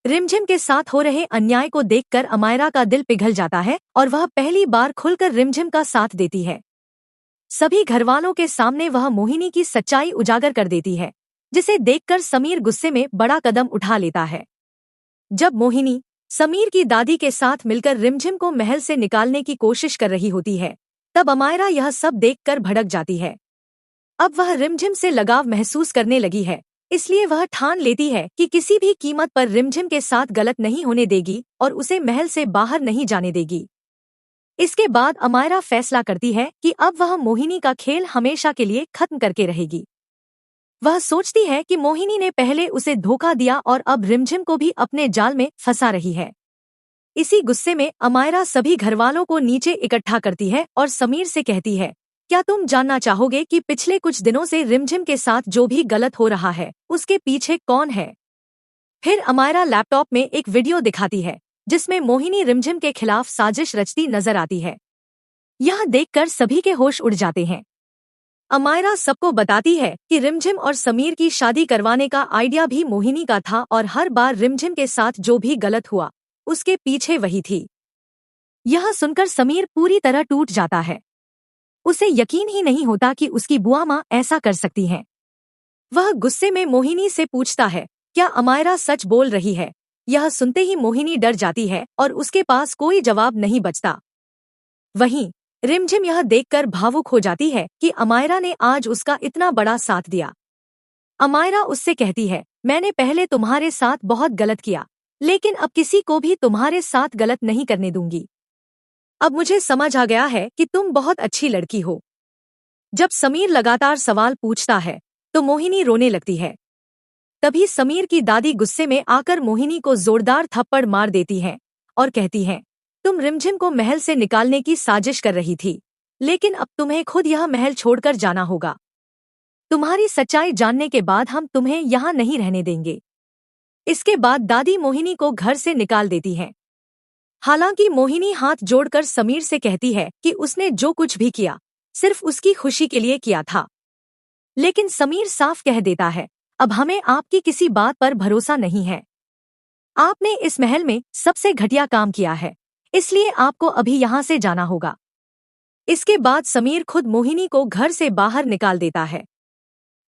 रिमझिम के साथ हो रहे अन्याय को देखकर अमायरा का दिल पिघल जाता है और वह पहली बार खुलकर रिमझिम का साथ देती है। सभी घरवालों के सामने वह मोहिनी की सच्चाई उजागर कर देती है, जिसे देखकर समीर गुस्से में बड़ा कदम उठा लेता है। जब मोहिनी समीर की दादी के साथ मिलकर रिमझिम को महल से निकालने की कोशिश कर रही होती है, तब अमायरा यह सब देखकर भड़क जाती है। अब वह रिमझिम से लगाव महसूस करने लगी है, इसलिए वह ठान लेती है कि किसी भी कीमत पर रिमझिम के साथ गलत नहीं होने देगी और उसे महल से बाहर नहीं जाने देगी। इसके बाद अमायरा फैसला करती है कि अब वह मोहिनी का खेल हमेशा के लिए खत्म करके रहेगी। वह सोचती है कि मोहिनी ने पहले उसे धोखा दिया और अब रिमझिम को भी अपने जाल में फंसा रही है। इसी गुस्से में अमायरा सभी घरवालों को नीचे इकट्ठा करती है और समीर से कहती है, क्या तुम जानना चाहोगे कि पिछले कुछ दिनों से रिमझिम के साथ जो भी गलत हो रहा है उसके पीछे कौन है? फिर अमायरा लैपटॉप में एक वीडियो दिखाती है, जिसमें मोहिनी रिमझिम के खिलाफ साजिश रचती नजर आती है। यह देखकर सभी के होश उड़ जाते हैं। अमायरा सबको बताती है कि रिमझिम और समीर की शादी करवाने का आइडिया भी मोहिनी का था और हर बार रिमझिम के साथ जो भी गलत हुआ उसके पीछे वही थी। यह सुनकर समीर पूरी तरह टूट जाता है। उसे यकीन ही नहीं होता कि उसकी बुआ माँ ऐसा कर सकती हैं। वह गुस्से में मोहिनी से पूछता है, क्या अमायरा सच बोल रही है? यह सुनते ही मोहिनी डर जाती है और उसके पास कोई जवाब नहीं बचता। वहीं रिमझिम यह देखकर भावुक हो जाती है कि अमायरा ने आज उसका इतना बड़ा साथ दिया। अमायरा उससे कहती है, मैंने पहले तुम्हारे साथ बहुत गलत किया, लेकिन अब किसी को भी तुम्हारे साथ गलत नहीं करने दूंगी। अब मुझे समझ आ गया है कि तुम बहुत अच्छी लड़की हो। जब समीर लगातार सवाल पूछता है तो मोहिनी रोने लगती है। तभी समीर की दादी गुस्से में आकर मोहिनी को जोरदार थप्पड़ मार देती है और कहती है, तुम रिमझिम को महल से निकालने की साजिश कर रही थी, लेकिन अब तुम्हें खुद यह महल छोड़कर जाना होगा। तुम्हारी सच्चाई जानने के बाद हम तुम्हें यहाँ नहीं रहने देंगे। इसके बाद दादी मोहिनी को घर से निकाल देती है। हालांकि मोहिनी हाथ जोड़कर समीर से कहती है कि उसने जो कुछ भी किया सिर्फ उसकी खुशी के लिए किया था। लेकिन समीर साफ कह देता है, अब हमें आपकी किसी बात पर भरोसा नहीं है। आपने इस महल में सबसे घटिया काम किया है, इसलिए आपको अभी यहाँ से जाना होगा। इसके बाद समीर खुद मोहिनी को घर से बाहर निकाल देता है।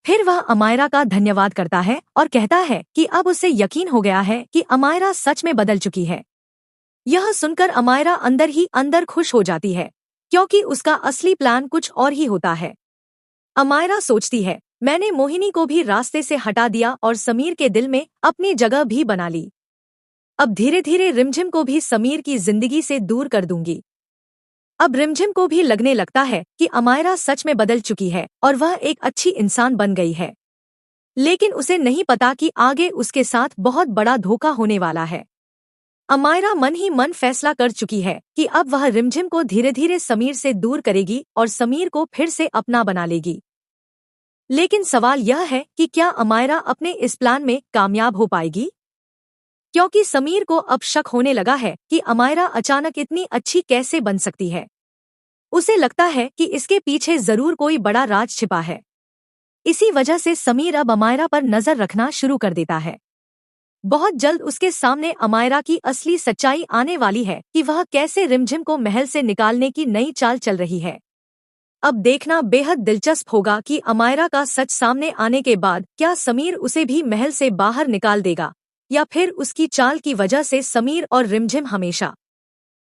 फिर वह अमायरा का धन्यवाद करता है और कहता है कि अब उसे यकीन हो गया है कि अमायरा सच में बदल चुकी है। यह सुनकर अमायरा अंदर ही अंदर खुश हो जाती है, क्योंकि उसका असली प्लान कुछ और ही होता है। अमायरा सोचती है, मैंने मोहिनी को भी रास्ते से हटा दिया और समीर के दिल में अपनी जगह भी बना ली। अब धीरे धीरे रिमझिम को भी समीर की जिंदगी से दूर कर दूंगी। अब रिमझिम को भी लगने लगता है कि अमायरा सच में बदल चुकी है और वह एक अच्छी इंसान बन गई है। लेकिन उसे नहीं पता कि आगे उसके साथ बहुत बड़ा धोखा होने वाला है। अमायरा मन ही मन फैसला कर चुकी है कि अब वह रिमझिम को धीरे धीरे समीर से दूर करेगी और समीर को फिर से अपना बना लेगी। लेकिन सवाल यह है कि क्या अमायरा अपने इस प्लान में कामयाब हो पाएगी? क्योंकि समीर को अब शक होने लगा है कि अमायरा अचानक इतनी अच्छी कैसे बन सकती है। उसे लगता है कि इसके पीछे जरूर कोई बड़ा राज छिपा है। इसी वजह से समीर अब अमायरा पर नजर रखना शुरू कर देता है। बहुत जल्द उसके सामने अमायरा की असली सच्चाई आने वाली है कि वह कैसे रिमझिम को महल से निकालने की नई चाल चल रही है। अब देखना बेहद दिलचस्प होगा कि अमायरा का सच सामने आने के बाद क्या समीर उसे भी महल से बाहर निकाल देगा, या फिर उसकी चाल की वजह से समीर और रिमझिम हमेशा